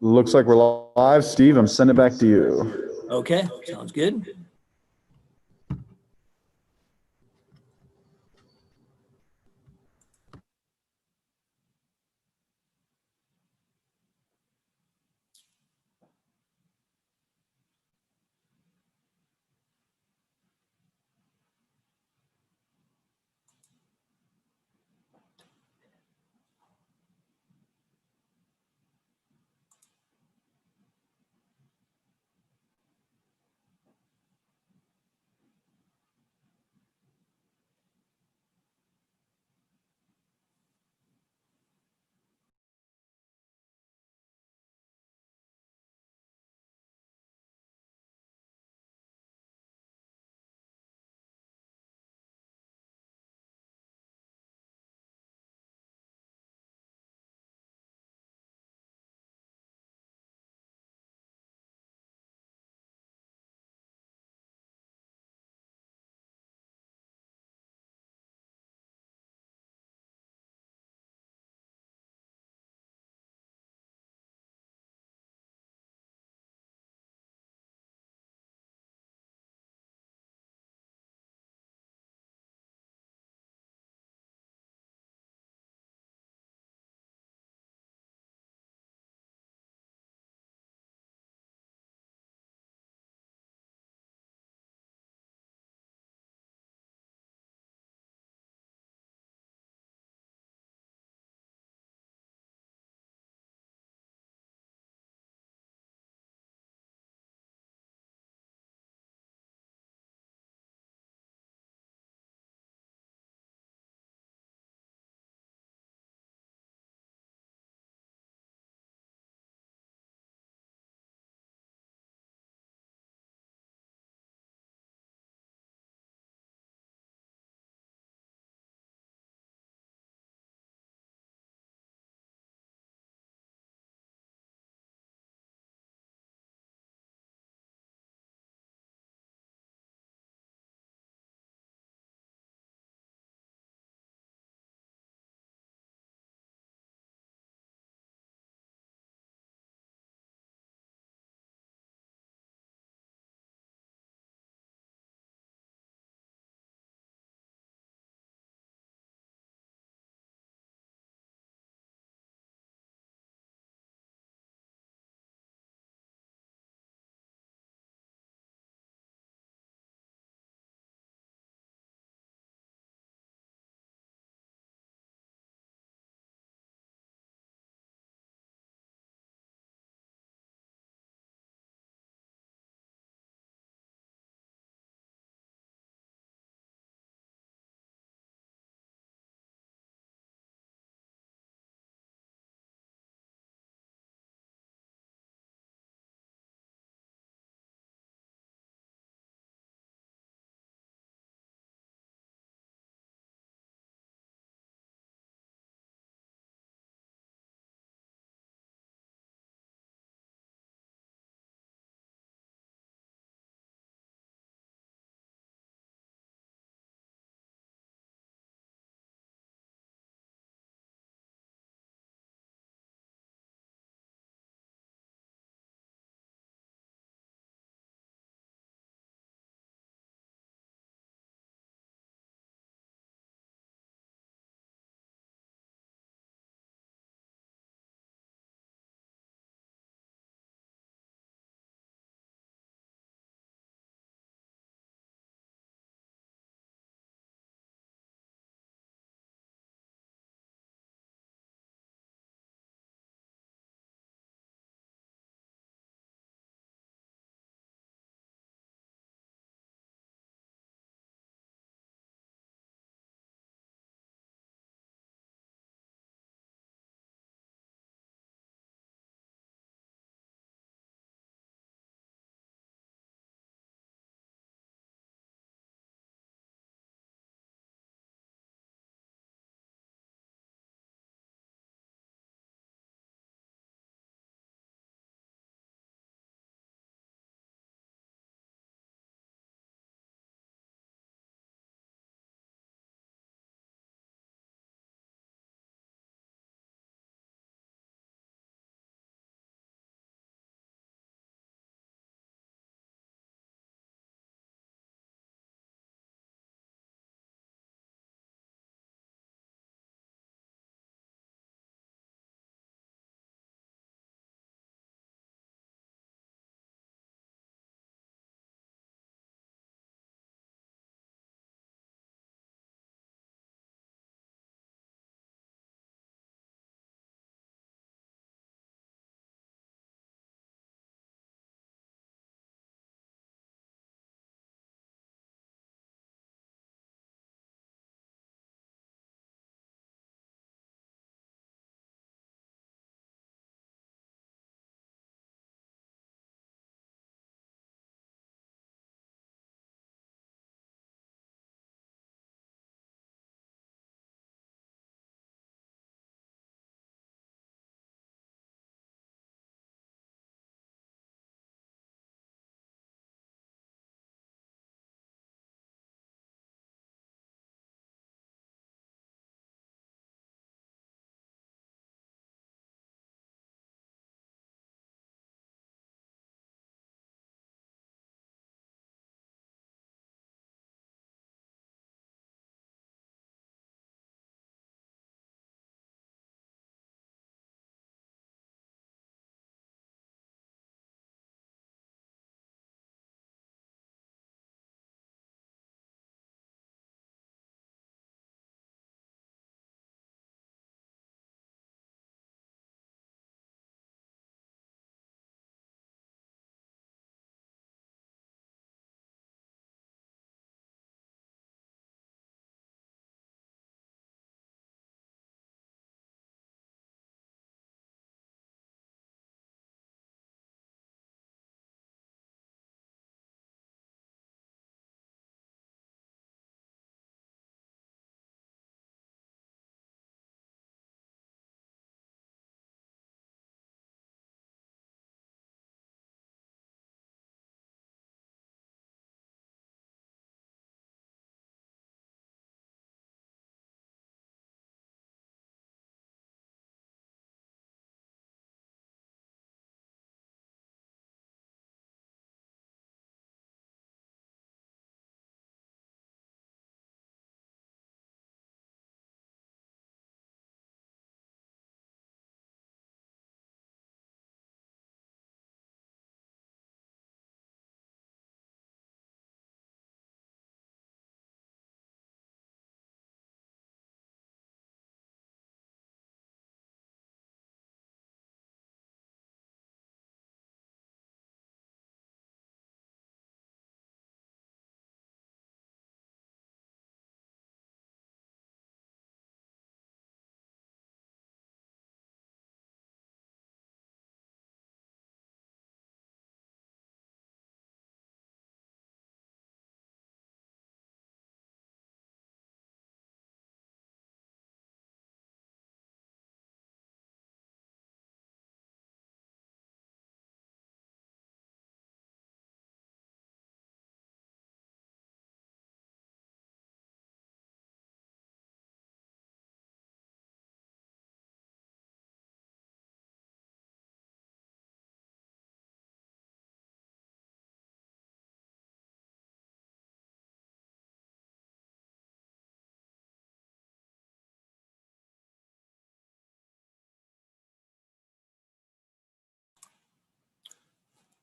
Looks like we're live. Steve, I'm sending it back to you. Okay, sounds good.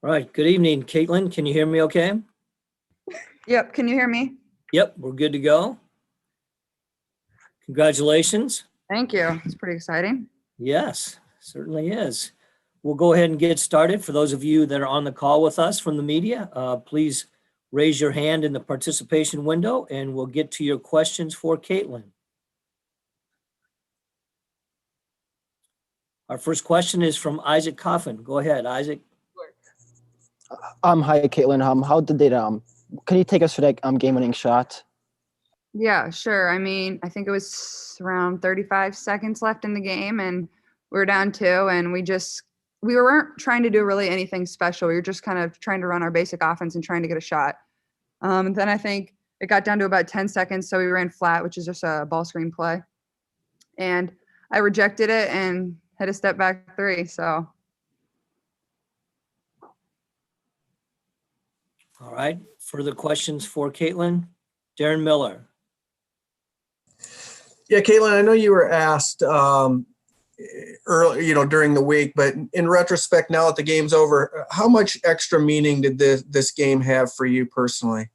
All right, good evening, Caitlin. Can you hear me okay? Yep, can you hear me? Yep, we're good to go. Congratulations. Thank you. It's pretty exciting. Yes, certainly is. We'll go ahead and get started. For those of you that are on the call with us from the media, please raise your hand in the participation window and we'll get to your questions for Caitlin. Our first question is from Isaac Coffin. Go ahead, Isaac. Hi, Caitlin. How did it, can you take us through that game-winning shot? Yeah, sure. I mean, I think it was around 35 seconds left in the game and we were down 2 and we weren't trying to do really anything special. We were just kind of trying to run our basic offense and trying to get a shot. And then I think it got down to about 10 seconds, so we ran flat, which is just a ball screen play. And I rejected it and hit a step back 3, so. All right, further questions for Caitlin? Darren Miller. Yeah, Caitlin, I know you were asked early, during the week, but in retrospect, now that the game's over, how much extra meaning did this game have for you personally?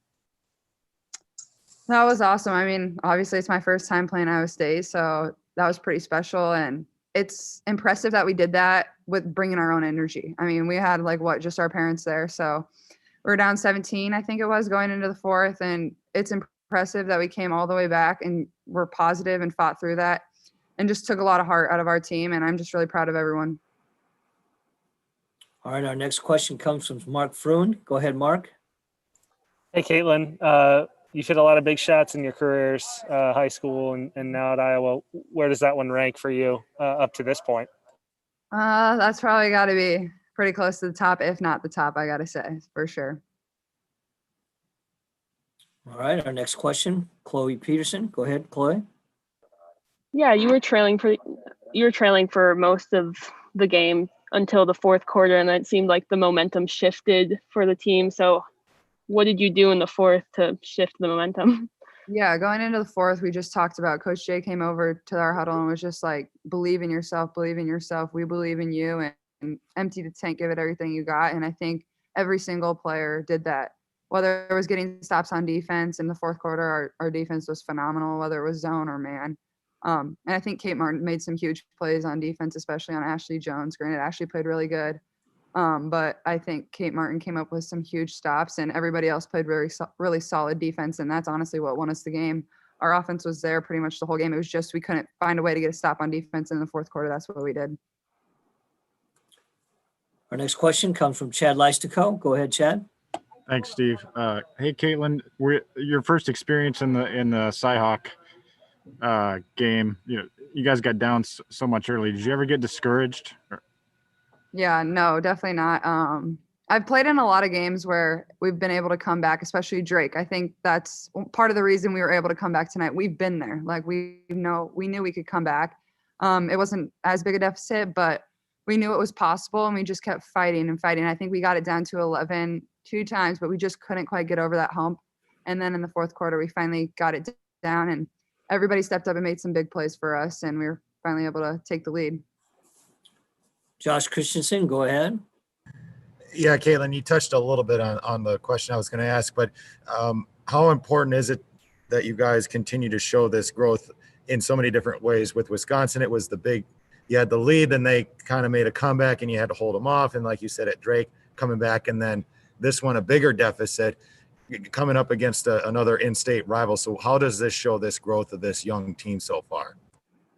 That was awesome. I mean, obviously it's my first time playing Iowa State, so that was pretty special. And it's impressive that we did that with bringing our own energy. I mean, we had just our parents there. So we're down 17, I think it was, going into the 4th. And it's impressive that we came all the way back and we're positive and fought through that and just took a lot of heart out of our team. And I'm just really proud of everyone. All right, our next question comes from Mark Froon. Go ahead, Mark. Hey, Caitlin. You've hit a lot of big shots in your careers, high school and now at Iowa. Where does that one rank for you up to this point? That's probably got to be pretty close to the top, if not the top, I got to say, for sure. All right, our next question, Chloe Peterson. Go ahead, Chloe. Yeah, you were trailing for most of the game until the 4th quarter, and it seemed like the momentum shifted for the team. So what did you do in the 4th to shift the momentum? Yeah, going into the 4th, we just talked about Coach Jay came over to our huddle and was just like, believe in yourself, we believe in you, and empty the tank, give it everything you got. And I think every single player did that. Whether it was getting stops on defense in the 4th quarter, our defense was phenomenal, whether it was zone or man. And I think Kate Martin made some huge plays on defense, especially on Ashley Jones. Granted, Ashley played really good. But I think Kate Martin came up with some huge stops and everybody else played really solid defense. And that's honestly what won us the game. Our offense was there pretty much the whole game. It was just we couldn't find a way to get a stop on defense in the 4th quarter. That's what we did. Our next question comes from Chad Leistico. Go ahead, Chad. Thanks, Steve. Hey, Caitlin, your first experience in the Cyhawk game, you guys got down so much early. Did you ever get discouraged? Yeah, no, definitely not. I've played in a lot of games where we've been able to come back, especially Drake. I think that's part of the reason we were able to come back tonight. We've been there. We knew we could come back. It wasn't as big a deficit, but we knew it was possible and we just kept fighting and fighting. I think we got it down to 11 2 times, but we just couldn't quite get over that hump. And then in the 4th quarter, we finally got it down and everybody stepped up and made some big plays for us. And we were finally able to take the lead. Josh Christensen, go ahead. Yeah, Caitlin, you touched a little bit on the question I was going to ask, but how important is it that you guys continue to show this growth in so many different ways? With Wisconsin, it was you had the lead, then they kind of made a comeback and you had to hold them off. And like you said, at Drake coming back, and then this one, a bigger deficit coming up against another in-state rival. So how does this show this growth of this young team so far?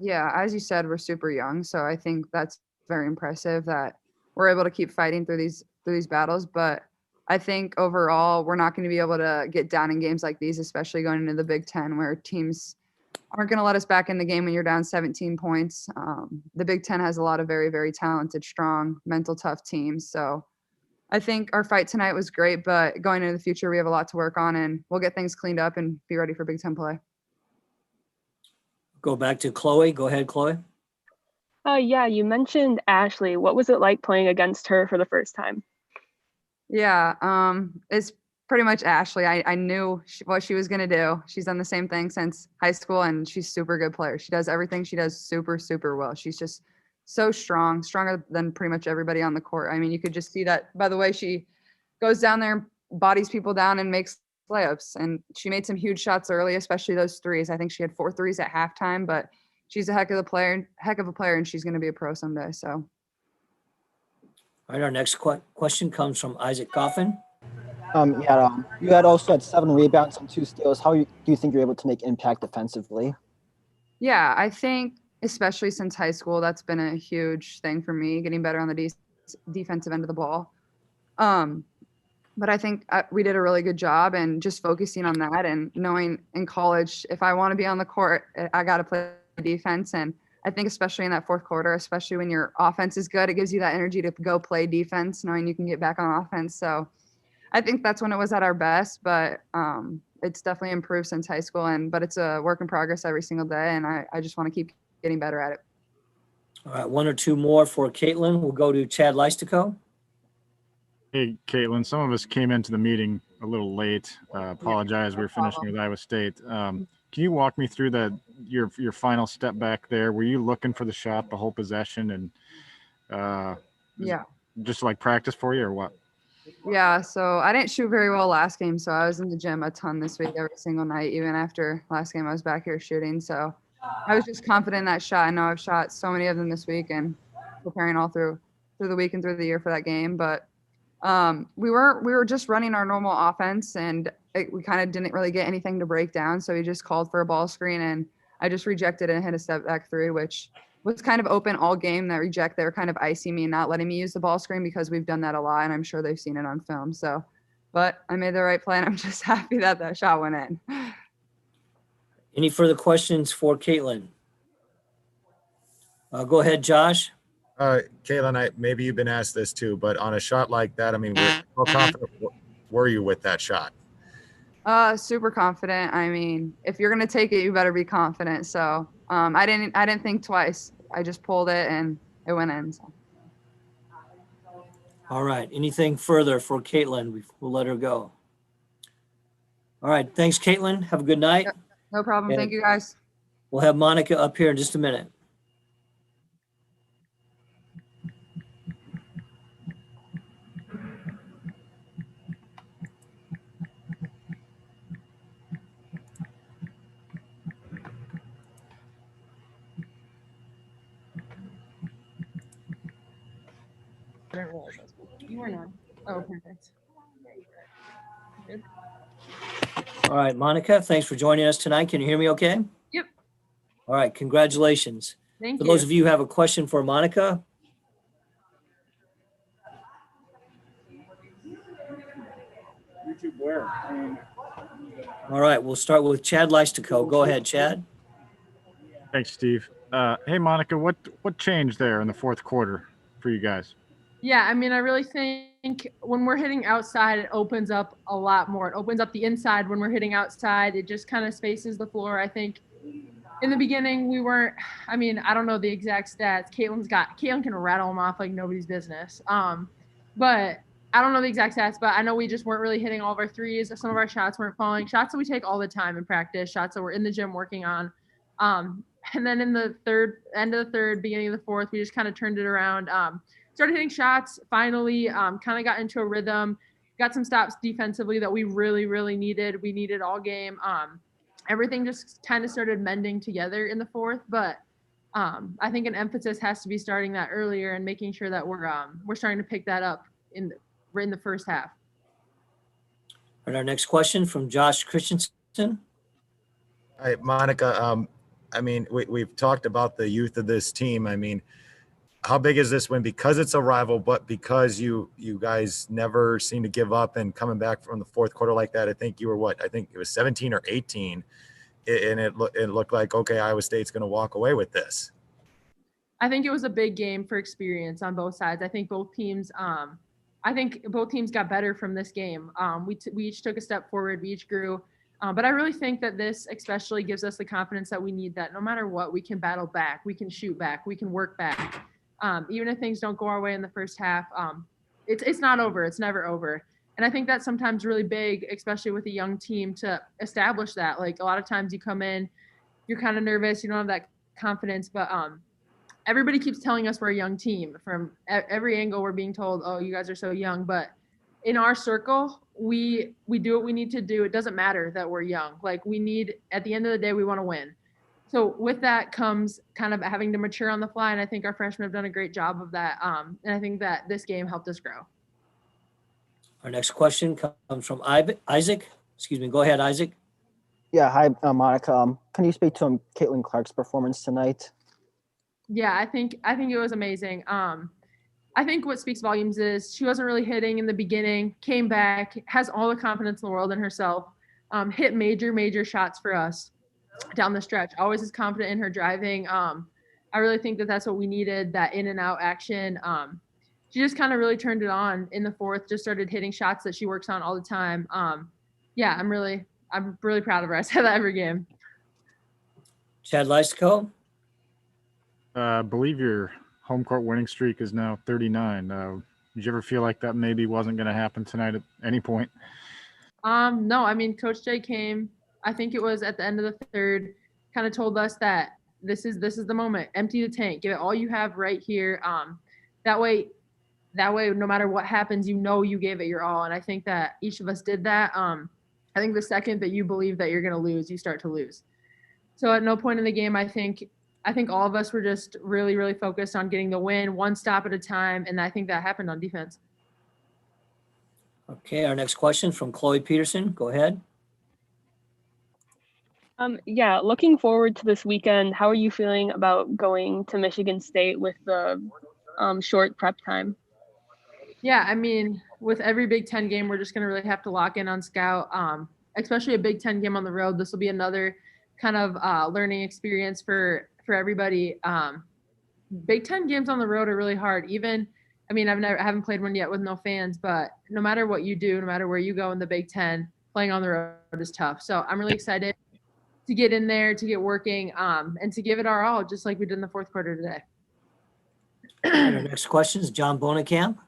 Yeah, as you said, we're super young. So I think that's very impressive that we're able to keep fighting through these battles. But I think overall, we're not going to be able to get down in games like these, especially going into the Big Ten, where teams aren't going to let us back in the game when you're down 17 points. The Big Ten has a lot of very, very talented, strong, mental, tough teams. So I think our fight tonight was great, but going into the future, we have a lot to work on, and we'll get things cleaned up and be ready for Big Ten play. Go back to Chloe. Go ahead, Chloe. Yeah, you mentioned Ashley. What was it like playing against her for the first time? Yeah, it's pretty much Ashley. I knew what she was going to do. She's done the same thing since high school, and she's a super good player. She does everything she does super, super well. She's just so strong, stronger than pretty much everybody on the court. I mean, you could just see that by the way she goes down there and bodies people down and makes layups. And she made some huge shots early, especially those threes. I think she had 4 threes at halftime, but she's a heck of a player, and she's going to be a pro someday. So. All right, our next question comes from Isaac Coffin. You had also had 7 rebounds and 2 steals. Do you think you're able to make impact defensively? Yeah, I think especially since high school, that's been a huge thing for me, getting better on the defensive end of the ball. But I think we did a really good job and just focusing on that and knowing in college, if I want to be on the court, I got to play defense. And I think especially in that fourth quarter, especially when your offense is good, it gives you that energy to go play defense, knowing you can get back on offense. So I think that's when it was at our best, but it's definitely improved since high school. But it's a work in progress every single day. And I just want to keep getting better at it. All right, 1 or 2 more for Caitlin. We'll go to Chad Leistico. Hey, Caitlin, some of us came into the meeting a little late. Apologize. We were finishing with Iowa State. Can you walk me through your final step back there? Were you looking for the shot the whole possession and just like practice for you or what? Yeah, so I didn't shoot very well last game, so I was in the gym a ton this week every single night. Even after last game, I was back here shooting. So I was just confident in that shot. I know I've shot so many of them this week and preparing all through the week and through the year for that game. But we were just running our normal offense, and we kind of didn't really get anything to break down. So we just called for a ball screen, and I just rejected it and hit a step back 3, which was kind of open all game. That reject, they were kind of icing me and not letting me use the ball screen because we've done that a lot, and I'm sure they've seen it on film. So, but I made the right play, and I'm just happy that shot went in. Any further questions for Caitlin? Go ahead, Josh. Caitlin, maybe you've been asked this too, but on a shot like that, I mean, how confident were you with that shot? Super confident. I mean, if you're gonna take it, you better be confident. So I didn't think twice. I just pulled it and it went in. So. All right. Anything further for Caitlin? We'll let her go. All right. Thanks, Caitlin. Have a good night. No problem. And thank you, guys. We'll have Monica up here in just a minute. You were not. Oh, perfect. Good. All right, Monica, thanks for joining us tonight. Can you hear me okay? Yep. All right, congratulations. Thank For you. those of you who have a question for Monica, YouTube where? all right, we'll start with Chad Leistico. Go ahead, Chad. Thanks, Steve. Hey, Monica, what changed there in the fourth quarter for you guys? Yeah, I mean, I really think when we're hitting outside, it opens up a lot more. It opens up the inside when we're hitting outside. It just kind of spaces the floor. I think in the beginning we weren't. I mean, I don't know the exact stats. Caitlin can rattle them off like nobody's business. But I don't know the exact stats, but I know we just weren't really hitting all of our threes. Some of our shots weren't falling. Shots that we take all the time in practice. Shots that we're in the gym working on. And then in the end of the third, beginning of the fourth, we just kind of turned it around. Started hitting shots, finally, kind of got into a rhythm, got some stops defensively that we really, really needed. We needed all game. Everything just kind of started mending together in the fourth, but I think an emphasis has to be starting that earlier and making sure that we're starting to pick that up in the first half. And our next question from Josh Christensen. Hi, Monica. I mean, we've talked about the youth of this team. I mean, how big is this win? Because it's a rival, but because you guys never seem to give up and coming back from the fourth quarter like that. I think you were I think it was 17 or 18, and it looked like, okay, Iowa State's going to walk away with this. I think it was a big game for experience on both sides. I think both teams got better from this game. We each took a step forward. We each grew. But I really think that this especially gives us the confidence that we need, that no matter what, we can battle back, we can shoot back, we can work back. Even if things don't go our way in the first half, it's not over. It's never over. And I think that's sometimes really big, especially with a young team, to establish that. Like a lot of times you come in, you're kind of nervous, you don't have that confidence, but everybody keeps telling us we're a young team. From every angle, we're being told, "Oh, you guys are so young." But in our circle, we do what we need to do. It doesn't matter that we're young. Like at the end of the day, we want to win. So with that comes kind of having to mature on the fly, and I think our freshmen have done a great job of that. And I think that this game helped us grow. Our next question comes from Isaac. Excuse me. Go ahead, Isaac. Yeah, hi, Monica. Can you speak to Caitlin Clark's performance tonight? Yeah, I think it was amazing. I think what speaks volumes is she wasn't really hitting in the beginning, came back, has all the confidence in the world in herself, hit major shots for us down the stretch. Always is confident in her driving. I really think that that's what we needed, that in and out action. She just kind of really turned it on in the fourth, just started hitting shots that she works on all the time. Yeah, I'm really proud of her. I say that every game. Chad Lysico. I believe your home court winning streak is now 39. Did you ever feel like that maybe wasn't going to happen tonight at any point? No, I mean, Coach Jay came, I think it was at the end of the third, kind of told us that this is the moment. Empty the tank, give it all you have right here. That way, no matter what happens, you gave it your all. And I think that each of us did that. I think the second that you believe that you're going to lose, you start to lose. So at no point in the game, I think all of us were just really focused on getting the win, one stop at a time, and I think that happened on defense. Okay, our next question from Chloe Peterson. Go ahead. Yeah, looking forward to this weekend, how are you feeling about going to Michigan State with the short prep time? Yeah, I mean, with every Big Ten game, we're just going to really have to lock in on scout, especially a Big Ten game on the road. This will be another kind of learning experience for everybody. Big Ten games on the road are really hard. I haven't played one yet with no fans, but no matter what you do, no matter where you go in the Big Ten, playing on the road is tough. So I'm really excited to get in there, to get working, and to give it our all, just like we did in the fourth quarter today. Our next question is John Bonenkamp.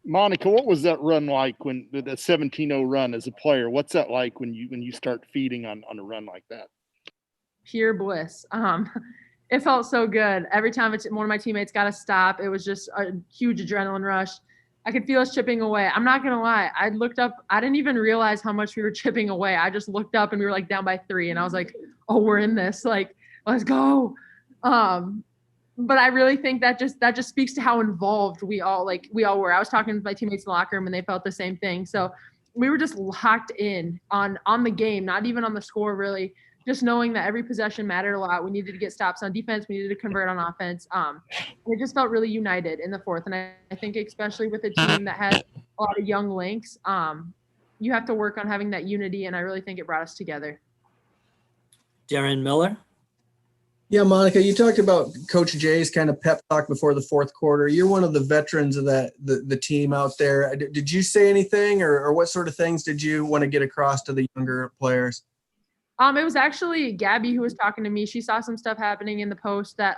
Monica, what was that run like when the 17-0 run as a player? What's that like when you start feeding on a run like that? Pure bliss. It felt so good. Every time one of my teammates got a stop, it was just a huge adrenaline rush. I could feel us chipping away. I'm not going to lie. I looked up. I didn't even realize how much we were chipping away. I just looked up and we were like down by 3. And I was like, oh, we're in this. Like, let's go. But I really think that just speaks to how involved we all were. I was talking to my teammates in the locker room and they felt the same thing. So we were just locked in on the game, not even on the score really. Just knowing that every possession mattered a lot. We needed to get stops on defense. We needed to convert on offense. It just felt really united in the fourth. And I think especially with a team that has a lot of young links, you have to work on having that unity. And I really think it brought us together. Darren Miller. Yeah, Monica, you talked about Coach Jay's kind of pep talk before the fourth quarter. You're one of the veterans of the team out there. Did you say anything or what sort of things did you want to get across to the younger players? It was actually Gabby who was talking to me. She saw some stuff happening in the post that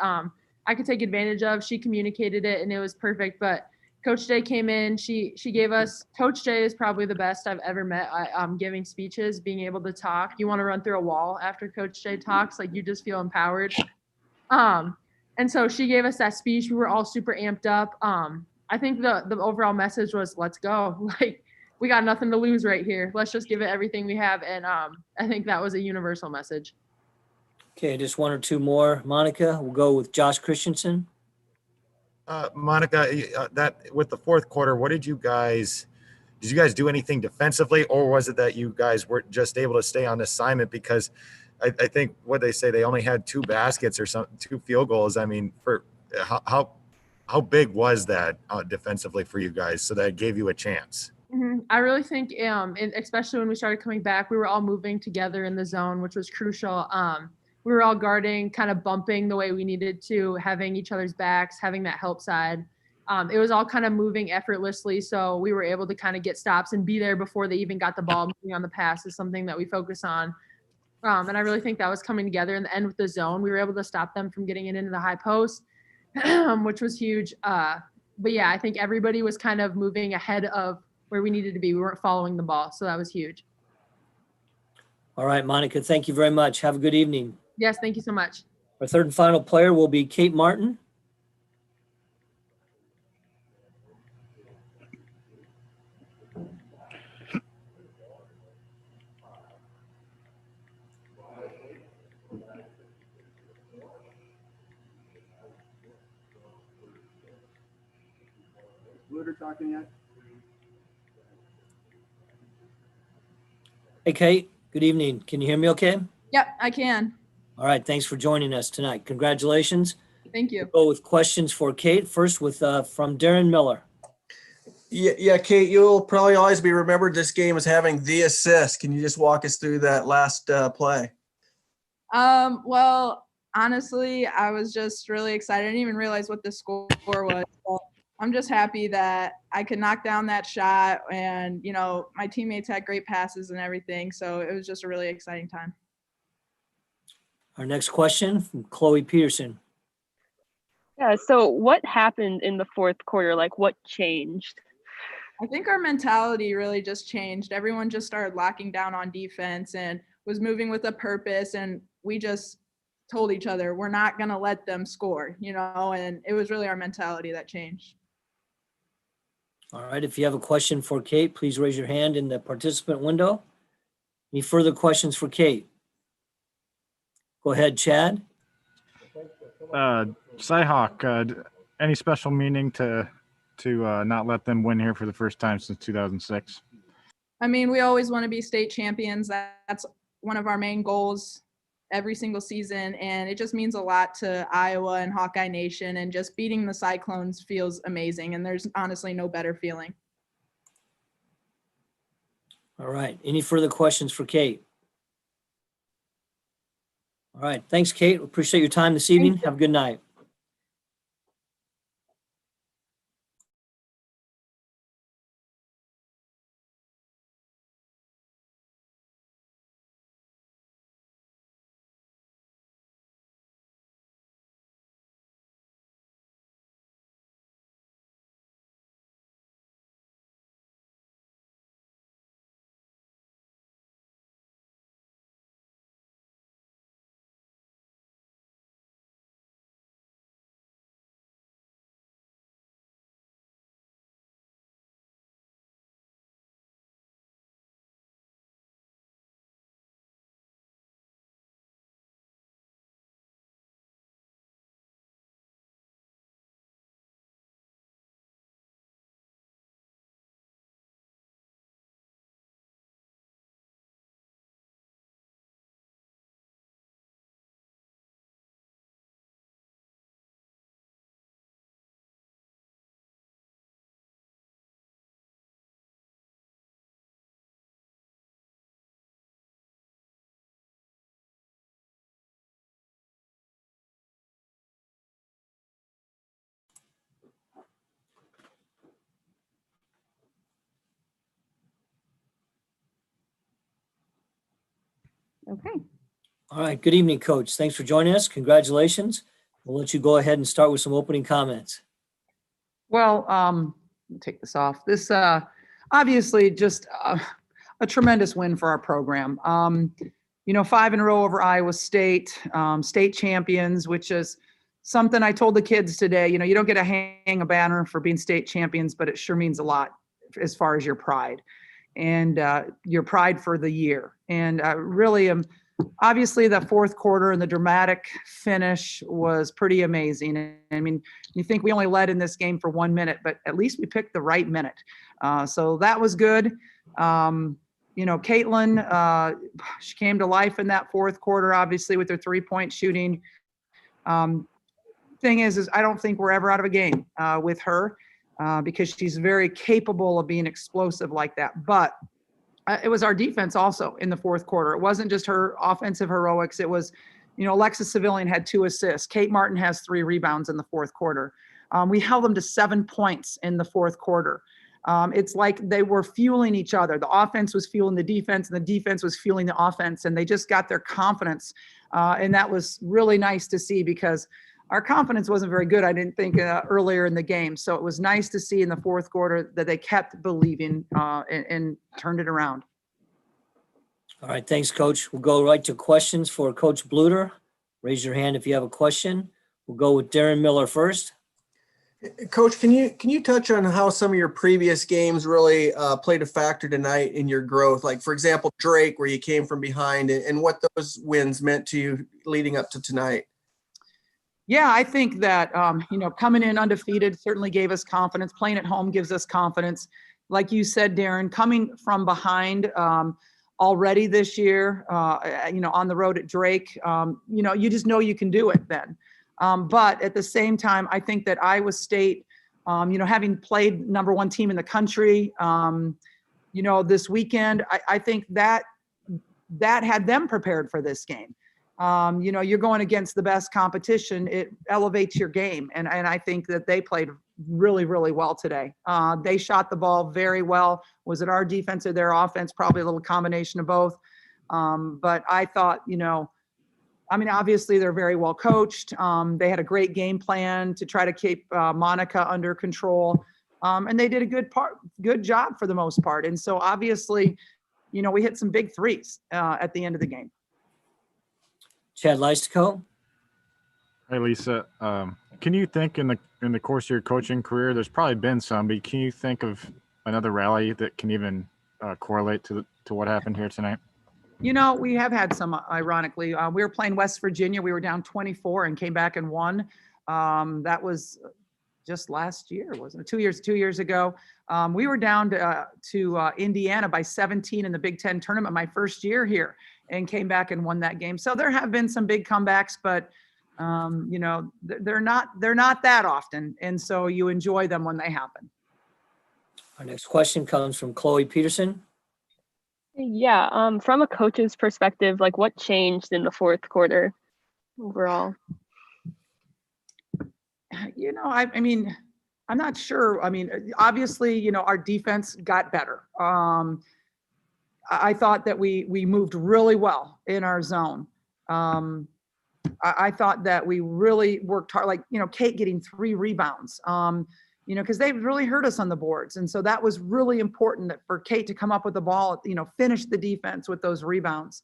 I could take advantage of. She communicated it and it was perfect. But Coach Jay came in. She gave us – Coach Jay is probably the best I've ever met giving speeches, being able to talk. You want to run through a wall after Coach Jay talks. Like you just feel empowered. And so she gave us that speech. We were all super amped up. I think the overall message was let's go. Like we got nothing to lose right here. Let's just give it everything we have. And I think that was a universal message. Okay, just one or two more. Monica, we'll go with Josh Christensen. Monica, that with the fourth quarter, did you guys do anything defensively, or was it that you guys were just able to stay on assignment? Because I think what they say, they only had 2 baskets or 2 field goals. I mean, for how big was that defensively for you guys so that it gave you a chance? Mm-hmm. I really think, especially when we started coming back, we were all moving together in the zone, which was crucial. We were all guarding, kind of bumping the way we needed to, having each other's backs, having that help side. It was all kind of moving effortlessly, so we were able to kind of get stops and be there before they even got the ball. Moving on the pass is something that we focus on. And I really think that was coming together in the end with the zone. We were able to stop them from getting it into the high post, which was huge. But yeah, I think everybody was kind of moving ahead of where we needed to be. We weren't following the ball, so that was huge. All right, Monica, thank you very much. Have a good evening. Yes, thank you so much. Our third and final player will be Kate Martin. Bluder talking yet? Hey, Kate. Good evening. Can you hear me okay? Yep, I can. All right. Thanks for joining us tonight. Congratulations. Thank you. We'll go with questions for Kate. First with from Darren Miller. Yeah, Kate, you'll probably always be remembered this game as having the assist. Can you just walk us through that last play? Well, honestly, I was just really excited. I didn't even realize what the score was. But I'm just happy that I could knock down that shot, and my teammates had great passes and everything. So it was just a really exciting time. Our next question from Chloe Peterson. Yeah. So what happened in the fourth quarter? Like, what changed? I think our mentality really just changed. Everyone just started locking down on defense and was moving with a purpose. And we just told each other, we're not going to let them score, and it was really our mentality that changed. All right. If you have a question for Kate, please raise your hand in the participant window. Any further questions for Kate? Go ahead, Chad. Cyhawk, any special meaning to not let them win here for the first time since 2006? I mean, we always want to be state champions. That's one of our main goals every single season, and it just means a lot to Iowa and Hawkeye Nation, and just beating the Cyclones feels amazing, and there's honestly no better feeling. All right. Any further questions for Kate? All right. Thanks, Kate. Appreciate your time this evening. Have a good night. Okay. All right. Good evening, Coach. Thanks for joining us. Congratulations. We'll let you go ahead and start with some opening comments. Well, take this off. This obviously just a tremendous win for our program. 5 in a row over Iowa State, state champions, which is something I told the kids today. You don't get to hang a banner for being state champions, but it sure means a lot as far as your pride and your pride for the year. And really, obviously, the fourth quarter and the dramatic finish was pretty amazing. I mean, you think we only led in this game for 1 minute, but at least we picked the right minute. So that was good. Caitlin, she came to life in that fourth quarter, obviously, with her 3-point shooting. Thing is I don't think we're ever out of a game with her because she's very capable of being explosive like that. But it was our defense also in the fourth quarter. It wasn't just her offensive heroics. It was, Alexis Civilian had 2 assists. Kate Martin has 3 rebounds in the fourth quarter. We held them to 7 points in the fourth quarter. It's like they were fueling each other. The offense was fueling the defense, and the defense was fueling the offense, and they just got their confidence. And that was really nice to see because our confidence wasn't very good, I didn't think, earlier in the game. So it was nice to see in the fourth quarter that they kept believing and turned it around. All right. Thanks, Coach. We'll go right to questions for Coach Bluder. Raise your hand if you have a question. We'll go with Darren Miller first. Coach, can you touch on how some of your previous games really played a factor tonight in your growth? Like, for example, Drake, where you came from behind, and what those wins meant to you leading up to tonight. Yeah, I think that, coming in undefeated certainly gave us confidence. Playing at home gives us confidence. Like you said, Darren, coming from behind already this year, on the road at Drake, you just know you can do it then. But at the same time, I think that Iowa State, having played number one team in the country, this weekend, I think that had them prepared for this game. You're going against the best competition. It elevates your game. And I think that they played really, really well today. They shot the ball very well. Was it our defense or their offense? Probably a little combination of both. But I thought, obviously they're very well coached. They had a great game plan to try to keep Monica under control. And they did a good job for the most part. And so obviously, we hit some big threes at the end of the game. Chad Leistico. Hey, Lisa. Can you think in the course of your coaching career, there's probably been some, but can you think of another rally that can even correlate to what happened here tonight? We have had some, ironically. We were playing West Virginia. We were down 24 and came back and won. That was just last year, wasn't it? 2 years ago. We were down to Indiana by 17 in the Big Ten tournament my first year here and came back and won that game. So there have been some big comebacks, but they're not that often. And so you enjoy them when they happen. Our next question comes from Chloe Peterson. Yeah, from a coach's perspective, like what changed in the fourth quarter overall? I'm not sure. Obviously, our defense got better. I thought that we moved really well in our zone. I thought that we really worked hard, like, Kate getting 3 rebounds, because they really hurt us on the boards. And so that was really important for Kate to come up with the ball, finish the defense with those rebounds.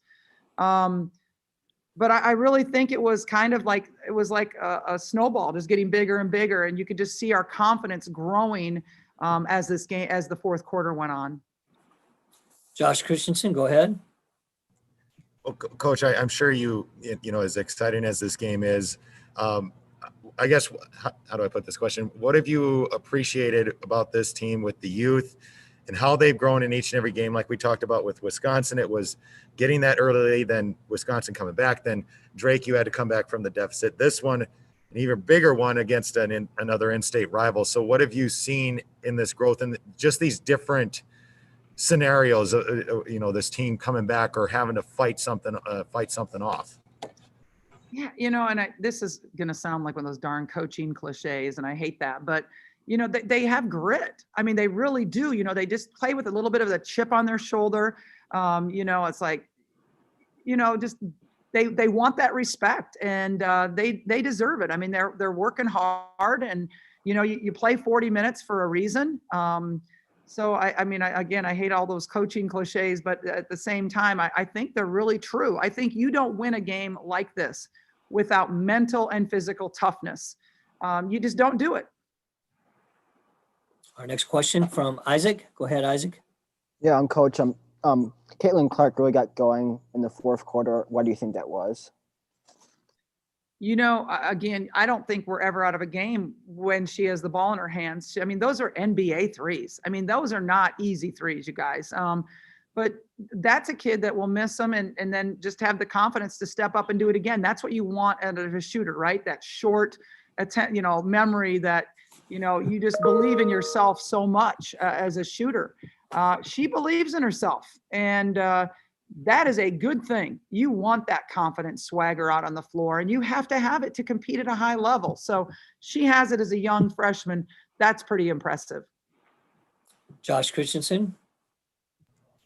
But I really think it was kind of like, a snowball just getting bigger and bigger. And you could just see our confidence growing as the fourth quarter went on. Josh Christensen, go ahead. Well, Coach, I'm sure as exciting as this game is, I guess, how do I put this question? What have you appreciated about this team with the youth and how they've grown in each and every game? Like we talked about with Wisconsin, it was getting that early, then Wisconsin coming back, then Drake, you had to come back from the deficit. This one, an even bigger one against another in-state rival. So what have you seen in this growth and just these different scenarios, this team coming back or having to fight something off? Yeah, and this is going to sound like one of those darn coaching cliches, and I hate that, but they have grit. They really do. They just play with a little bit of the chip on their shoulder. It's like, just they want that respect, and they deserve it. They're working hard, and you play 40 minutes for a reason. So I hate all those coaching cliches, but at the same time, I think they're really true. I think you don't win a game like this without mental and physical toughness. You just don't do it. Our next question from Isaac. Go ahead, Isaac. Yeah, Coach. Caitlin Clark really got going in the fourth quarter. Why do you think that was? Again, I don't think we're ever out of a game when she has the ball in her hands. Those are NBA threes. Those are not easy threes, you guys. But that's a kid that will miss them and then just have the confidence to step up and do it again. That's what you want out of a shooter, right? That short memory that, you just believe in yourself so much as a shooter. She believes in herself, and that is a good thing. You want that confident swagger out on the floor, and you have to have it to compete at a high level. So she has it as a young freshman. That's pretty impressive. Josh Christensen.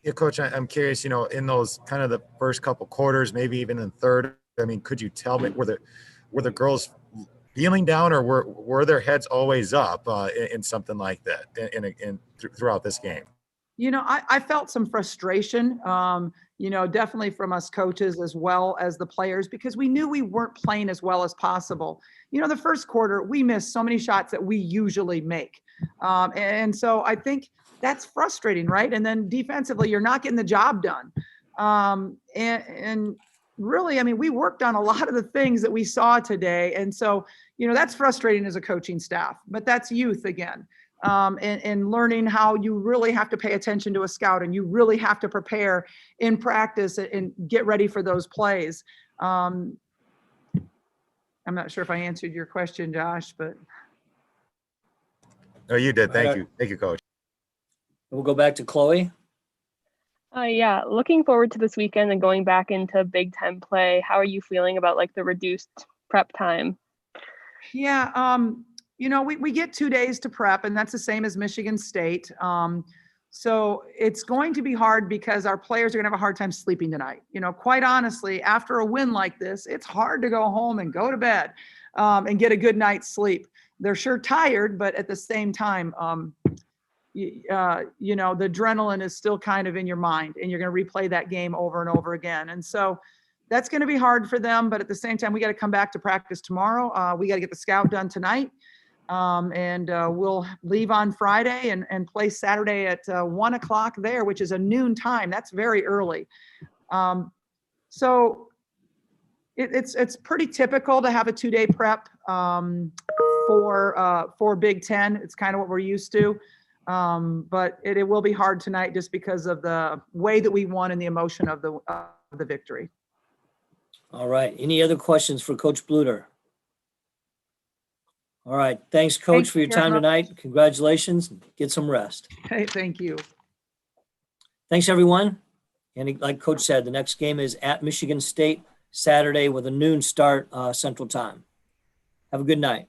Yeah, Coach, I'm curious, in those kind of the first couple quarters, maybe even in third, could you tell me, were the girls feeling down, or were their heads always up in something like that throughout this game? I felt some frustration, definitely from us coaches as well as the players, because we knew we weren't playing as well as possible. The first quarter, we missed so many shots that we usually make. And so I think that's frustrating, right? And then defensively, you're not getting the job done. And really, I mean, we worked on a lot of the things that we saw today. And so, that's frustrating as a coaching staff, but that's youth again. And learning how you really have to pay attention to a scout and you really have to prepare in practice and get ready for those plays. I'm not sure if I answered your question, Josh, but. No, you did. Thank you. Thank you, Coach. We'll go back to Chloe. Yeah, looking forward to this weekend and going back into Big Ten play. How are you feeling about like the reduced prep time? Yeah, we get 2 days to prep, and that's the same as Michigan State. So it's going to be hard because our players are going to have a hard time sleeping tonight. Quite honestly, after a win like this, it's hard to go home and go to bed and get a good night's sleep. They're sure tired, but at the same time, the adrenaline is still kind of in your mind, and you're going to replay that game over and over again. And so that's going to be hard for them. But at the same time, we got to come back to practice tomorrow. We got to get the scout done tonight. And we'll leave on Friday and play Saturday at 1 o'clock there, which is a noon time. That's very early. So it's pretty typical to have a 2-day prep for Big Ten. It's kind of what we're used to. But it will be hard tonight just because of the way that we won and the emotion of the victory. All right. Any other questions for Coach Bluder? All right. Thanks, Coach, for your time tonight. Congratulations. Get some rest. Hey, thank you. Thanks, everyone. And like Coach said, the next game is at Michigan State Saturday with a noon start Central Time. Have a good night.